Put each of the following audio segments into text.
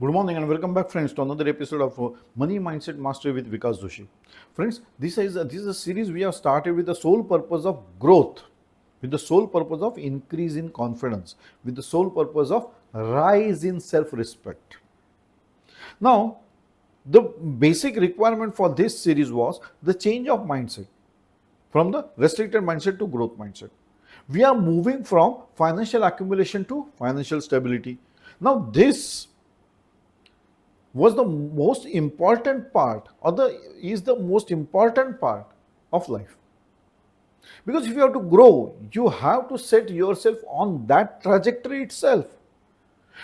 Good morning and welcome back, friends, to another episode of Money Mindset Mastery with Vikas Joshi. Friends, this is a series we have started with the sole purpose of growth, with the sole purpose of increase in confidence, with the sole purpose of rise in self-respect. Now, the basic requirement for this series was the change of mindset from the restricted mindset to growth mindset. We are moving from financial accumulation to financial stability. Now, this was the most important part is the most important part of life, because if you have to grow you have to set yourself on that trajectory itself.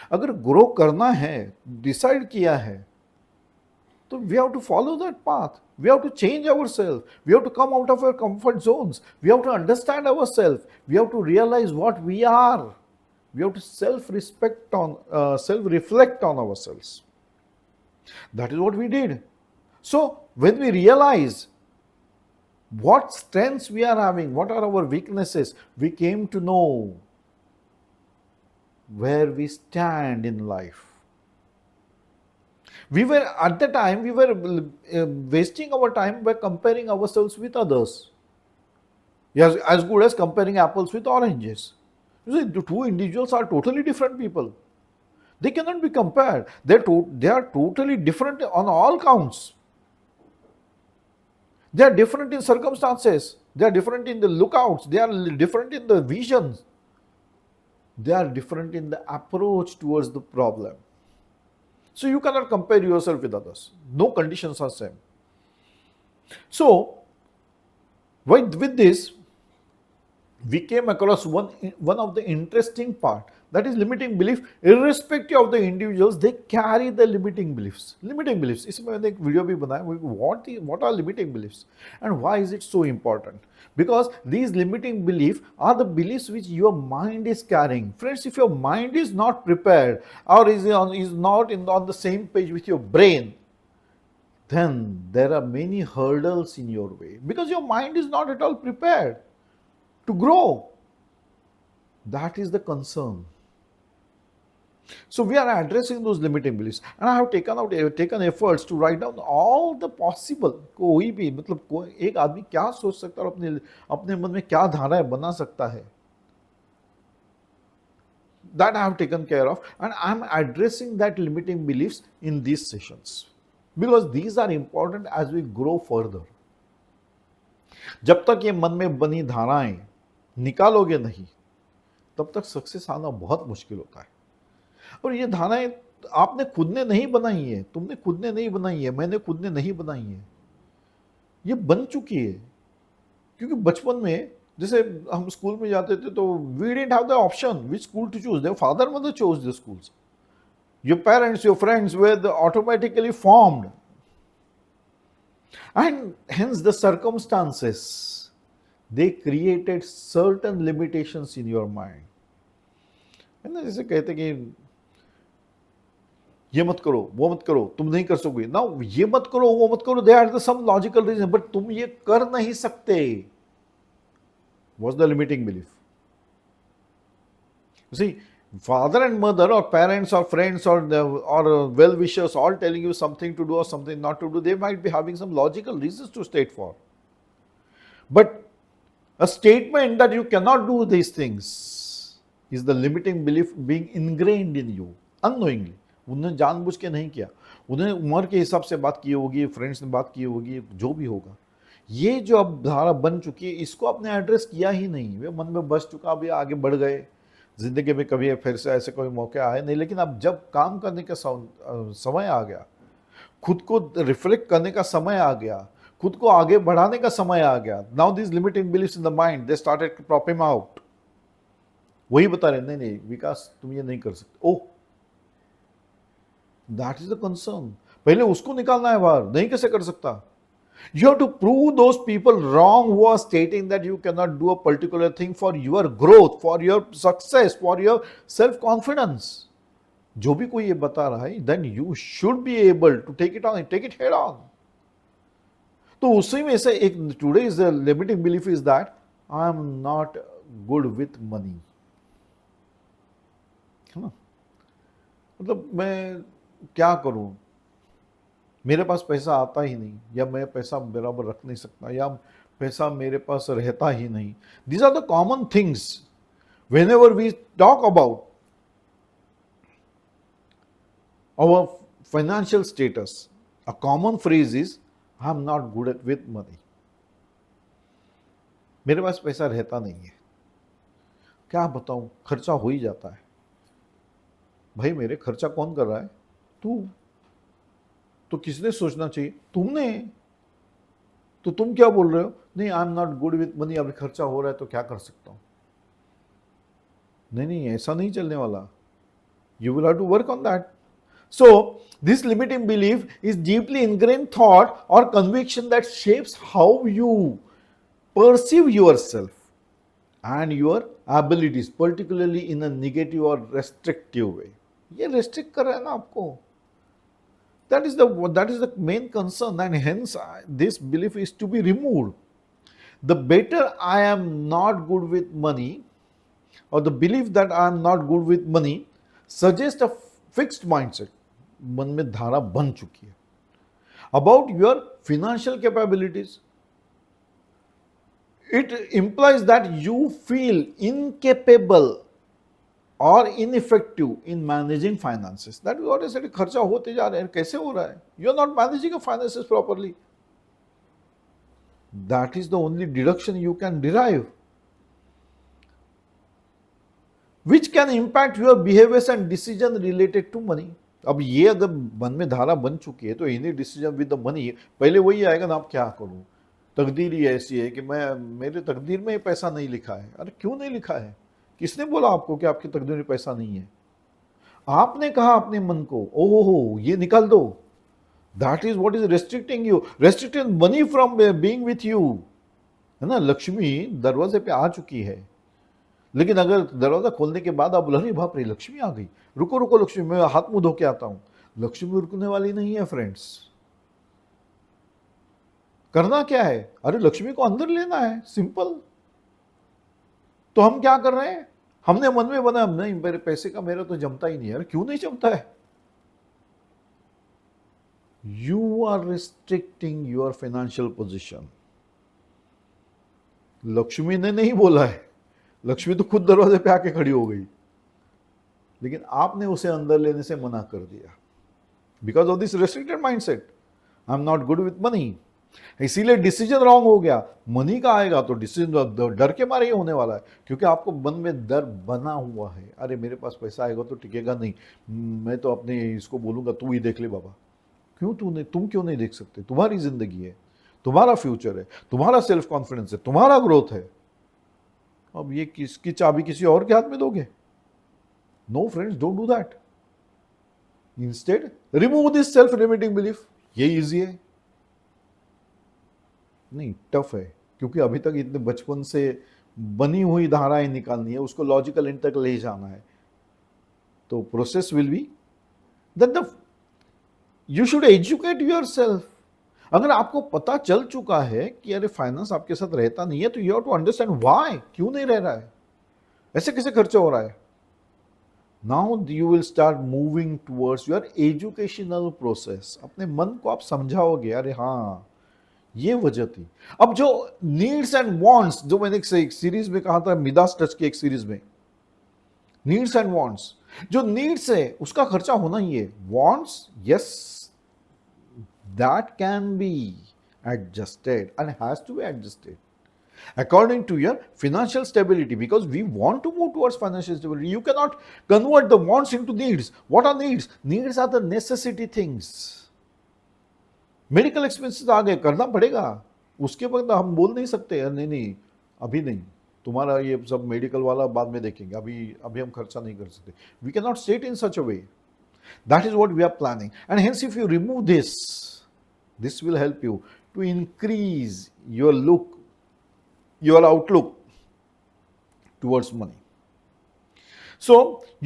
अगर grow करना है, decide किया है, तो we have to follow that path. We have to change ourselves. We have to come out of our comfort zones. We have to understand ourselves. We have to realize what we are. We have to self-reflect on ourselves. That is what we did. So, when we realize what strengths we are having, what are our weaknesses, we came to know where we stand in life. We were, at the time, wasting our time by comparing ourselves with others. Yes, as good as comparing apples with oranges. You see, the two individuals are totally different people. They cannot be compared. They are totally different on all counts. They are different in circumstances. They are different in the lookouts. They are different in the visions. They are different in the approach towards the problem. So you cannot compare yourself with others. No conditions are same. So with this, we came across one of the interesting part, that is limiting belief. Irrespective of the individuals, they carry the limiting beliefs. Limiting beliefs, इसमें मैंने एक video भी बनाया, what are limiting beliefs and why is it so important? Because these limiting beliefs are the beliefs which your mind is carrying. Friends, if your mind is not prepared or is not on the same page with your brain, then there are many hurdles in your way, because your mind is not at all prepared to grow. That is the concern. So we are addressing those limiting beliefs, and I have taken efforts to write down all the possible. कोई भी मतलब एक आदमी क्या सोच सकता है और अपने मन में क्या धाराएं बना सकता है, that I have taken care of, and I am addressing that limiting beliefs in these sessions, because these are important as we grow further. जब तक ये मन में बनी धाराएं निकालोगे नहीं, तब तक सक्सेस आना बहुत मुश्किल होता है. और ये धाराएं आपने खुद ने नहीं बनाई है, तुमने खुद ने नहीं बनाई है, मैंने खुद ने नहीं बनाई है, ये बन चुकी है. क्योंकि बचपन में जैसे हम स्कूल में जाते थे तो we didn't have the option which school to choose. Their father mother chose the schools. Your parents, your friends were automatically formed, and hence the circumstances, they created certain limitations in your mind. है ना, जैसे कहते कि ये मत करो, वो मत करो, तुम नहीं कर सकोगे. नाउ ये मत करो, वो मत करो, they are the some logical reason, but तुम ये कर नहीं सकते was the limiting belief. You see, father and mother or parents or friends or well-wishers all telling you something to do or something not to do, they might be having some logical reasons to state for. But a statement that you cannot do these things is the limiting belief being ingrained in you unknowingly. उन्होंने जानबूझ के नहीं किया, उन्होंने उम्र के हिसाब से बात की होगी, फ्रेंड्स ने बात की होगी, जो भी होगा. ये जो अब धारा बन चुकी है, इसको आपने एड्रेस किया ही नहीं, वे मन में बस चुका, अभी आगे बढ़ गए. जिंदगी में कभी फिर से ऐसे कोई मौके आए नहीं, लेकिन अब जब काम करने का समय आ गया, खुद को रिफ्लेक्ट करने का समय आ गया, खुद को आगे बढ़ाने का समय आ गया, now this limiting beliefs in the mind, they started to prop him out. वही बता रहे, नहीं नहीं विकास तुम ये नहीं कर सकते. ओह, दैट इज द कंसर्न. पहले उसको निकालना है बाहर, नहीं कैसे कर सकता. You have to prove those people wrong who are stating that you cannot do a particular thing for your growth, for your success, for your self-confidence. जो भी कोई ये बता रहा है, then you should be able to take it on, take it head on. तो उसी में से एक today's limiting belief is that I am not good with money. है ना, मतलब मैं क्या करूं, मेरे पास पैसा आता ही नहीं, या मैं पैसा बराबर रख नहीं सकता, या पैसा मेरे पास रहता ही नहीं. These are the common things whenever we talk about our financial status. A common phrase is I'm not good at with money. मेरे पास पैसा रहता नहीं है, क्या बताऊं, खर्चा हो ही जाता है. भाई मेरे खर्चा कौन कर रहा है? तू. तो किसने सोचना चाहिए? तुमने. तो तुम क्या बोल रहे हो? नहीं, आई am not good with money, अभी खर्चा हो रहा है तो क्या कर सकता हूं. नहीं नहीं, ऐसा नहीं चलने वाला. You will have to work on that. So, this limiting belief is deeply ingrained thought or conviction that shapes how you perceive yourself and your abilities, particularly in a negative or restrictive way. ये restrict कर रहा है ना आपको. That is the main concern, and hence this belief is to be removed. The better I am not good with money, or the belief that I am not good with money suggest a fixed mindset, मन में धारा बन चुकी है, about your financial capabilities. It implies that you feel incapable or ineffective in managing finances. That is what I said. खर्चा होते जा रहे हैं, कैसे हो रहा है? You are not managing your finances properly. That is the only deduction you can derive, which can impact your behaviors and decision related to money. अब ये अगर मन में धारा बन चुकी है तो इन्हीं डिसीजन विद द मनी, पहले वही आएगा ना, अब क्या करूं, तकदीर ही ऐसी है कि मेरे तकदीर में पैसा नहीं लिखा है. अरे क्यों नहीं लिखा है? किसने बोला आपको कि आपकी तकदीर में पैसा नहीं है? आपने कहा अपने मन को, ओहो ये निकाल दो. That is what is restricting you, restricting money from being with you. है ना, लक्ष्मी दरवाजे पे आ चुकी है, लेकिन अगर दरवाजा खोलने के बाद आप बोले अरे बाप रे लक्ष्मी आ गई, रुको रुको लक्ष्मी, मैं हाथ मुंह धो के आता हूं. लक्ष्मी रुकने वाली नहीं है फ्रेंड्स. करना क्या है? अरे लक्ष्मी को अंदर लेना है, सिंपल. तो हम क्या कर रहे हैं? हमने मन में बना नहीं, मेरे पैसे का मेरा तो जमता ही नहीं है. अरे क्यों नहीं जमता है? You are restricting your financial position. Lakshmi ने नहीं बोला है, लक्ष्मी तो खुद दरवाजे पे आके खड़ी हो गई, लेकिन आपने उसे अंदर लेने से मना कर दिया, because of this restricted mindset. I am not good with money. इसीलिए डिसीजन रॉन्ग हो गया. मनी का आएगा तो डिसीजन डर के मारे ही होने वाला है, क्योंकि आपको मन में डर बना हुआ है. अरे मेरे पास पैसा आएगा तो टिकेगा नहीं, मैं तो अपने इसको बोलूंगा तू ही देख ले बाबा. क्यों तुम क्यों नहीं देख सकते? तुम्हारी जिंदगी है, तुम्हारा फ्यूचर है, तुम्हारा सेल्फ कॉन्फिडेंस है, तुम्हारा ग्रोथ है. अब ये किसकी चाबी किसी और के हाथ में दोगे? No friends, don't do that. Instead remove this self limiting belief. ये इजी है? नहीं, टफ है, क्योंकि अभी तक इतने बचपन से बनी हुई धाराएं निकालनी है, उसको लॉजिकल एंड तक ले जाना है. तो process will be that you should educate yourself. अगर आपको पता चल चुका है कि अरे फाइनेंस आपके साथ रहता नहीं है, तो you have to understand why, क्यों नहीं रह रहा है, ऐसे कैसे खर्चा हो रहा है. Now you will start moving towards your educational process. अपने मन को आप समझाओगे, अरे हाँ ये वजह थी. अब जो नीड्स एंड वांट्स, जो मैंने एक सीरीज में कहा था, मिदास टच की एक सीरीज में, नीड्स एंड वांट्स, जो नीड्स है उसका खर्चा होना ही है. Wants, yes, that can be adjusted and has to be adjusted according to your financial stability, because we want to move towards financial stability. You cannot convert the wants into needs. What are needs? Needs are the necessity things. Medical expenses आ गए, करना पड़ेगा. उसके बाद हम बोल नहीं सकते नहीं नहीं अभी नहीं, तुम्हारा ये सब मेडिकल वाला बाद में देखेंगे, अभी हम खर्चा नहीं कर सकते. We can not state in such a way. That is what we are planning. And hence if you remove this will help you to increase your outlook towards money. So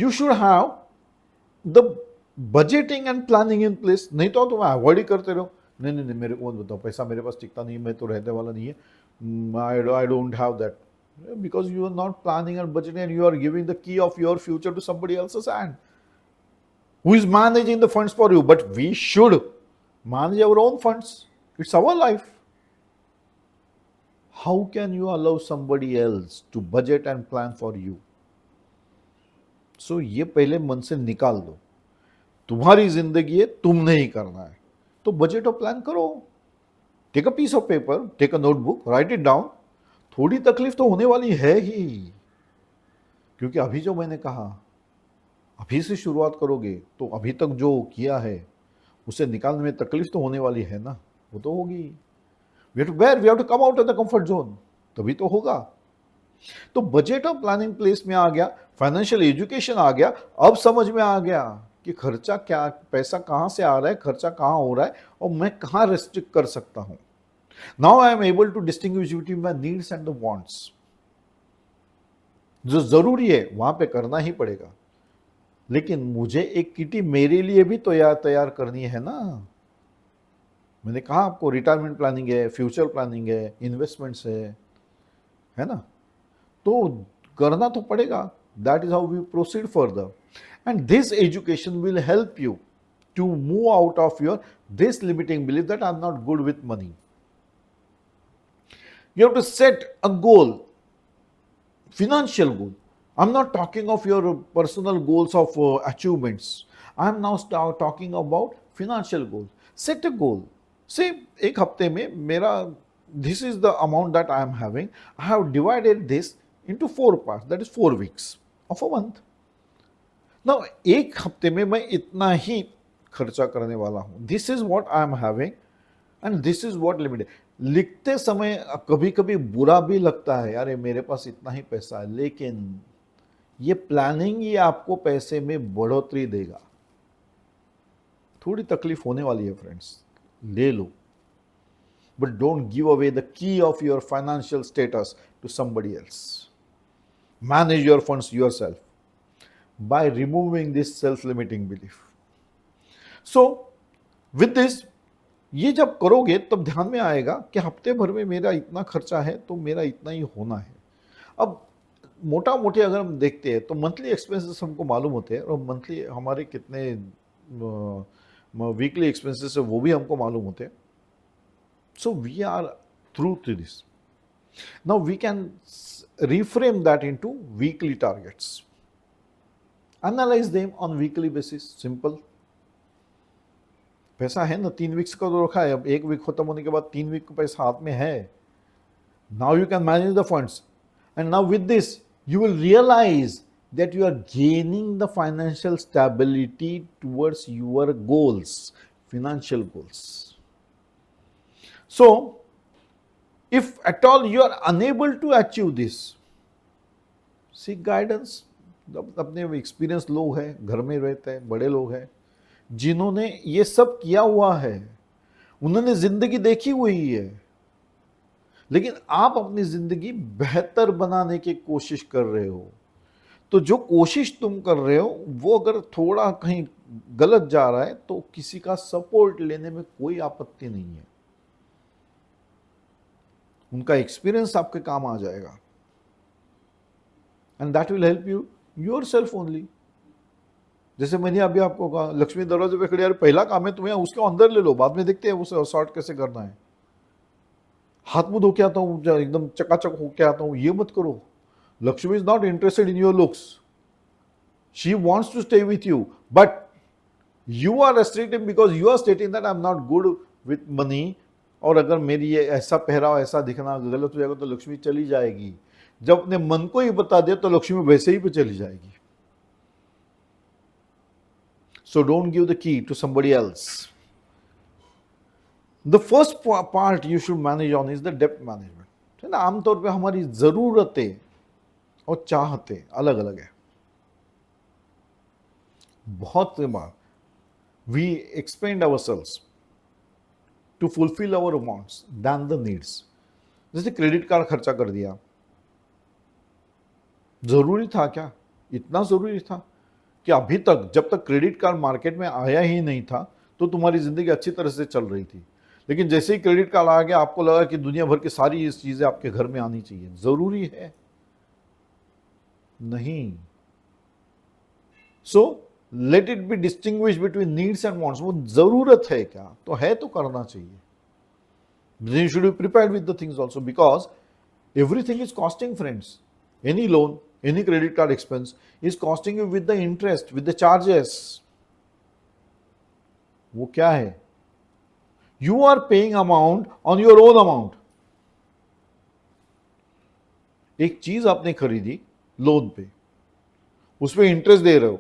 you should have the budgeting and planning in place. नहीं तो तुम avoid ही करते रहो, नहीं नहीं मेरे को बताओ, पैसा मेरे पास टिकता नहीं, मैं तो रहने वाला नहीं है, I don't have that, because you are not planning and budgeting and you are giving the key of your future to somebody else's hand. who is managing the funds for you, but we should manage our own funds. It's our life. How can you allow somebody else to budget and plan for you? So ये पहले मन से निकाल दो, तुम्हारी जिंदगी है, तुमने ही करना है, तो बजट और प्लान करो. Take a piece of paper, take a notebook, write it down. थोड़ी तकलीफ तो होने वाली है ही, क्योंकि अभी जो मैंने कहा, अभी से शुरुआत करोगे तो अभी तक जो किया है उसे निकालने में तकलीफ तो होने वाली है ना, वो तो होगी. We have to come out of the comfort zone, तभी तो होगा. तो बजट और प्लानिंग प्लेस में आ गया, फाइनेंशियल एजुकेशन आ गया. अब समझ में आ गया कि खर्चा क्या, पैसा कहां से आ रहा है, खर्चा कहां हो रहा है और मैं कहां रेस्ट्रिक्ट कर सकता हूं. Now I am able to distinguish between my needs and the wants. जो जरूरी है वहां पे करना ही पड़ेगा, लेकिन मुझे एक किटी मेरे लिए भी तैयार करनी है ना. मैंने कहा आपको रिटायरमेंट प्लानिंग है, फ्यूचर प्लानिंग है, इन्वेस्टमेंट्स है ना, तो करना तो पड़ेगा. That is how we proceed further. And this education will help you to move out of your this limiting belief that I am not good with money. You have to set a goal, financial goal. I'm not talking of your personal goals of achievements. I'm now talking about financial goals. Set a goal. Say, एक हफ्ते में मेरा, this is the amount that I am having. I have divided this into 4 parts. That is 4 weeks of a month. Now, एक हफ्ते में मैं इतना ही खर्चा करने वाला हूँ. This is what I am having and this is what limit. लिखते समय कभी कभी बुरा भी लगता है, यार मेरे पास इतना ही पैसा है, लेकिन ये प्लानिंग ये आपको पैसे में बढ़ोतरी देगा. थोड़ी तकलीफ होने वाली है फ्रेंड्स, ले लो, but don't give away the key of your financial status to somebody else. Manage your funds yourself by removing this self limiting belief. So with this, ये जब करोगे तब ध्यान में आएगा कि हफ्ते भर में मेरा इतना खर्चा है तो मेरा इतना ही होना है. अब मोटा मोटे अगर हम देखते हैं तो मंथली एक्सपेंसेस हमको मालूम होते हैं, और मंथली हमारे कितने वीकली एक्सपेंसेस है वो भी हमको मालूम होते हैं. So we are through to this. Now we can reframe that into weekly targets. Analyze them on weekly basis. Simple. पैसा है ना, 3 वीक्स का तो रखा है, अब 1 वीक खत्म होने के बाद 3 वीक का पैसा हाथ में है. Now you can manage the funds, and now with this you will realise that you are gaining the financial stability towards your goals, financial goals. So, if at all you are unable to achieve this, seek guidance. अपने experience लोग हैं, घर में रहते हैं, बड़े लोग हैं जिन्होंने ये सब किया हुआ है, उन्होंने जिंदगी देखी हुई है. लेकिन आप अपनी जिंदगी बेहतर बनाने की कोशिश कर रहे हो, तो जो कोशिश तुम कर रहे हो वो अगर थोड़ा कहीं गलत जा रहा है तो किसी का सपोर्ट लेने में कोई आपत्ति नहीं है. उनका एक्सपीरियंस आपके काम आ जाएगा, and that will help you yourself only. जैसे मैंने अभी आपको कहा, लक्ष्मी दरवाजे पे खड़ी, यार पहला काम है तुम्हें उसके अंदर ले लो, बाद में देखते हैं उसे सॉर्ट कैसे करना है. हाथ मुंह धो के आता हूँ, एकदम चकाचक होके आता हूँ, ये मत करो. Lakshmi is not interested in your looks. She wants to stay with you, but you are restricting because you are stating that I'm not good with money. और अगर मेरी ये ऐसा पहराव, ऐसा दिखना गलत हो जाएगा तो लक्ष्मी चली जाएगी. जब अपने मन को ही बता दिया तो लक्ष्मी वैसे ही पे चली जाएगी. So don't give the key to somebody else. The first part you should manage on is the debt management. है ना, आमतौर पे हमारी जरूरतें और चाहते अलग अलग है. बहुत बार we expend ourselves to fulfil our wants than the needs. जैसे क्रेडिट कार्ड खर्चा कर दिया, जरूरी था क्या? इतना जरूरी था कि अभी तक जब तक क्रेडिट कार्ड मार्केट में आया ही नहीं था तो तुम्हारी जिंदगी अच्छी तरह से चल रही थी, लेकिन जैसे ही क्रेडिट कार्ड आ गया आपको लगा कि दुनिया भर की सारी इस चीजें आपके घर में आनी चाहिए. जरूरी है नहीं. So let it be distinguish between needs and wants. वो जरूरत है क्या, तो है तो करना चाहिए। Then you should be prepared with the things also, because everything is costing, friends. Any loan, any credit card expense is costing you with the interest, with the charges. वो क्या है? You are paying amount on your own amount. एक चीज आपने खरीदी loan पे, उस पे इंटरेस्ट दे रहे हो।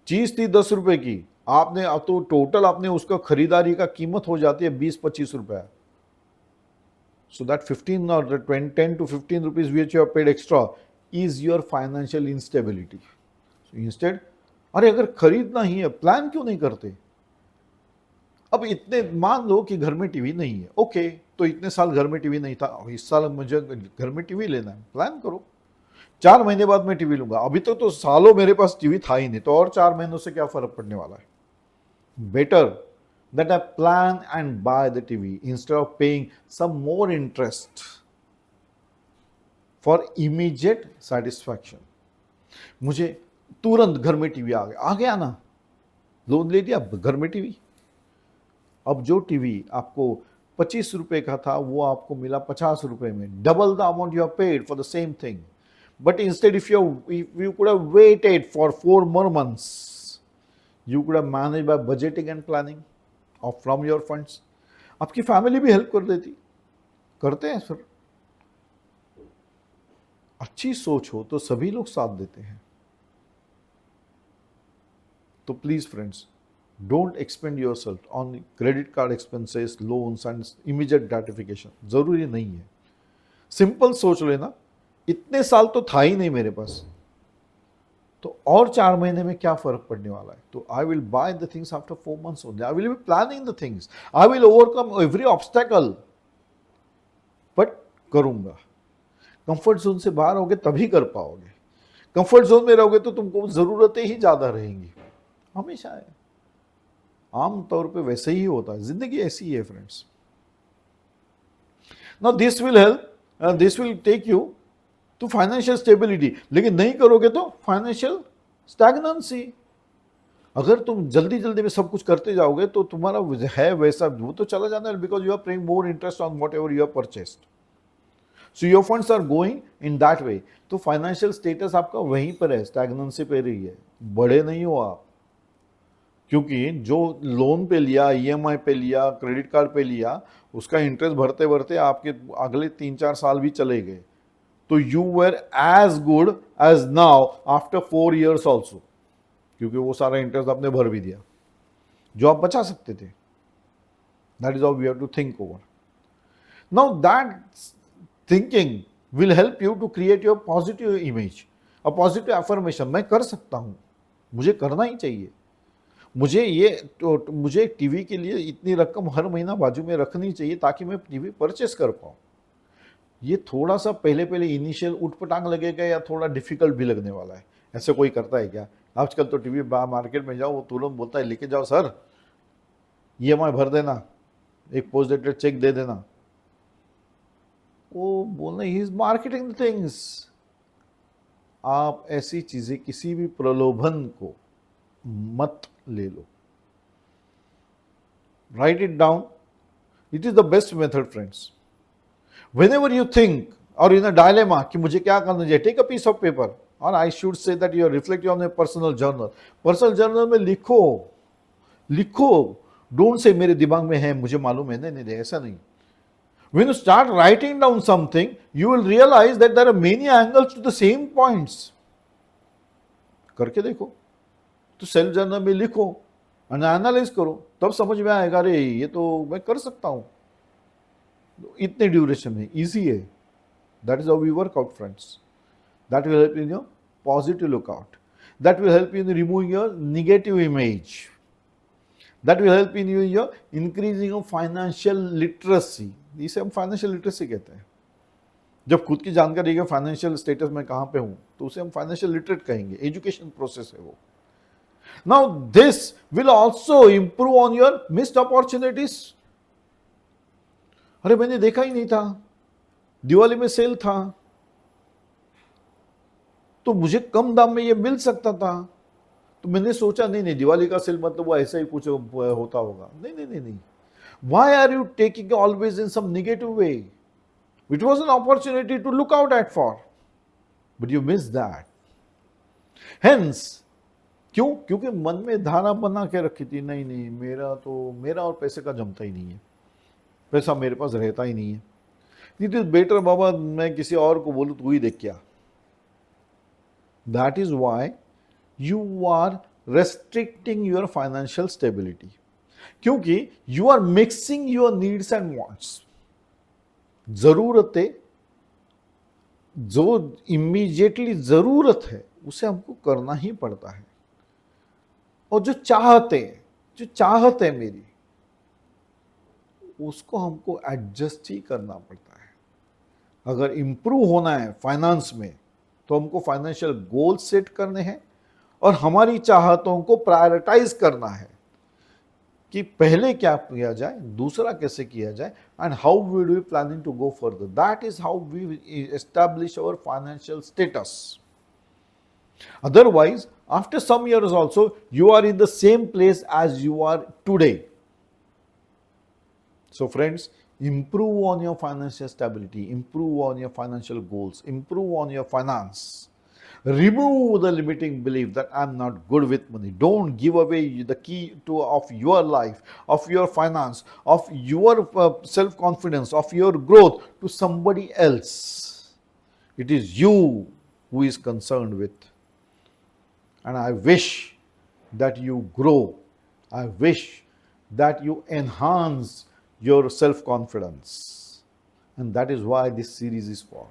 चीज थी 10 रुपए की, आपने अब तो टोटल आपने उसका खरीदारी का कीमत हो जाती है 20-25 रुपए। So that 15 or 10 to 15 rupees which you have paid extra is your financial instability. So instead, अरे अगर खरीदना ही है, प्लान क्यों नहीं करते? अब इतने, मान लो कि घर में टीवी नहीं है, ओके, तो इतने साल घर में टीवी नहीं था, इस साल मुझे घर में टीवी लेना है, प्लान करो। 4 महीने बाद मैं टीवी लूंगा। अभी तो सालों मेरे पास टीवी था ही नहीं, तो और 4 महीनों से क्या फर्क पड़ने वाला है? Better that I plan and buy the TV instead of paying some more interest for immediate satisfaction. मुझे तुरंत घर में टीवी आ गया ना, लोन ले लिया, घर में टीवी। अब जो टीवी आपको 25 रुपए का था, वो आपको मिला 50 रुपए में, double the amount you have paid for the same thing. But instead, if you could have waited for 4 more months, you could have managed by budgeting and planning of from your funds. आपकी family भी help कर देती, करते हैं sir. अच्छी सोच हो तो सभी लोग साथ देते हैं। तो please friends, don't expand yourself on credit card expenses, loans and immediate gratification. जरूरी नहीं है। सिंपल सोच लेना, इतने साल तो था ही नहीं मेरे पास, तो और 4 महीने में क्या फर्क पड़ने वाला है? तो I will by the things after 4 months only. I will be planning the things, I will overcome every obstacle, but करूंगा। कंफर्ट जोन से बाहर होगे तभी कर पाओगे। कंफर्ट जोन में रहोगे तो तुमको जरूरतें ही ज्यादा रहेंगी, हमेशा है। आमतौर पे वैसे ही होता है, जिंदगी ऐसी है friends. Now this will help, this will take you to financial stability. लेकिन नहीं करोगे तो फाइनेंशियल स्टैग्नेंसी। अगर तुम जल्दी जल्दी में सब कुछ करते जाओगे तो तुम्हारा है वैसा, वो तो चला जाना है, because you are paying more interest on whatever you are purchased. So your funds are going in that way. तो फाइनेंशियल स्टेटस आपका वहीं पर है, स्टैग्नेंसी पे रही है, बड़े नहीं हो आप। क्योंकि जो लोन पे लिया, ईएमआई पे लिया, क्रेडिट कार्ड पे लिया, उसका इंटरेस्ट भरते भरते आपके अगले 3-4 साल भी चले गए। तो you were as good as now after 4 years also, क्योंकि वो सारा इंटरेस्ट आपने भर भी दिया जो आप बचा सकते थे। That is how we have to think over. Now that thinking will help you to create your positive image, a positive affirmation. मैं कर सकता हूं, मुझे करना ही चाहिए, मुझे टीवी के लिए इतनी रकम हर महीना बाजू में रखनी चाहिए ताकि मैं टीवी परचेस कर पाऊं। ये थोड़ा सा पहले इनिशियल उठपटांग लगेगा या थोड़ा डिफिकल्ट भी लगने वाला है। ऐसे कोई करता है क्या? आजकल तो टीवी मार्केट में जाओ, वो तुरंत बोलता है लेके जाओ सर, ईएमआई भर देना, एक पोस्ट डेटेड चेक दे देना। वो बोलना ही इज मार्केटिंग द थिंग्स। आप ऐसी चीजें, किसी भी प्रलोभन को मत ले लो। Write it down, it is the best method friends. Whenever you think or in a dilemma कि मुझे क्या करना चाहिए, take a piece of paper, or I should say that you are reflecting on a personal journal. Personal journal में लिखो, don't say मेरे दिमाग में है, मुझे मालूम है, नहीं, ऐसा नहीं। When you start writing down something, you will realize that there are many angles to the same points. करके देखो, तो सेल्फ जर्नल में लिखो, एनालाइज करो, तब समझ में आएगा, अरे ये तो मैं कर सकता हूं। इतने ड्यूरेशन में इजी है। That is how we work out friends. That will help in your positive lookout, that will help in removing your negative image, that will help in your increasing of financial literacy. इसे हम financial literacy कहते हैं। जब खुद की जानकारी है financial status में कहां पे हूं, तो उसे हम फाइनेंशियल लिटरेट कहेंगे। एजुकेशन प्रोसेस है वो। Now this will also improve on your missed opportunities. अरे मैंने देखा ही नहीं था, दिवाली में सेल था तो मुझे कम दाम में ये मिल सकता था, तो मैंने सोचा नहीं नहीं, दिवाली का सेल मतलब वो ऐसा ही कुछ होता होगा। नहीं नहीं नहीं नहीं, why are you taking always in some negative way? It was an opportunity to look out at for, but you missed that. Hence, क्यों? क्योंकि मन में धारणा बना के रखी थी, नहीं नहीं मेरा और पैसे का जमता ही नहीं है, पैसा मेरे पास रहता ही नहीं है, इट इज बेटर बाबा मैं किसी और को बोलूं तू ही देख क्या। That is why you are restricting your financial stability, क्योंकि you are mixing your needs and wants. जरूरतें, जो इमीडिएटली जरूरत है उसे हमको करना ही पड़ता है, और जो चाहत है मेरी, उसको हमको एडजस्ट ही करना पड़ता है। अगर इंप्रूव होना है फाइनेंस में तो हमको फाइनेंशियल गोल सेट करने हैं और हमारी चाहतों को प्रायोरिटाइज करना है कि पहले क्या किया जाए, दूसरा कैसे किया जाए, and how we we planning to go further. That is how we establish our financial status. Otherwise, after some years also, you are in the same place as you are today. So friends, improve on your financial stability, improve on your financial goals, improve on your finance. Remove the limiting belief that I'm not good with money. Don't give away the key of your life, of your finance, of your self-confidence, of your growth to somebody else. It is you who is concerned with. And I wish that you grow. I wish that you enhance your self-confidence. And that is why this series is for.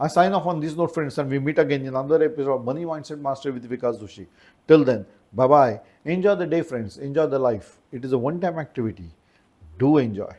I sign off on this note, friends, and we meet again in another episode of Money Mindset Mastery with Vikas Doshi. Till then, bye-bye. Enjoy the day, friends. Enjoy the life. It is a one-time activity. Do enjoy.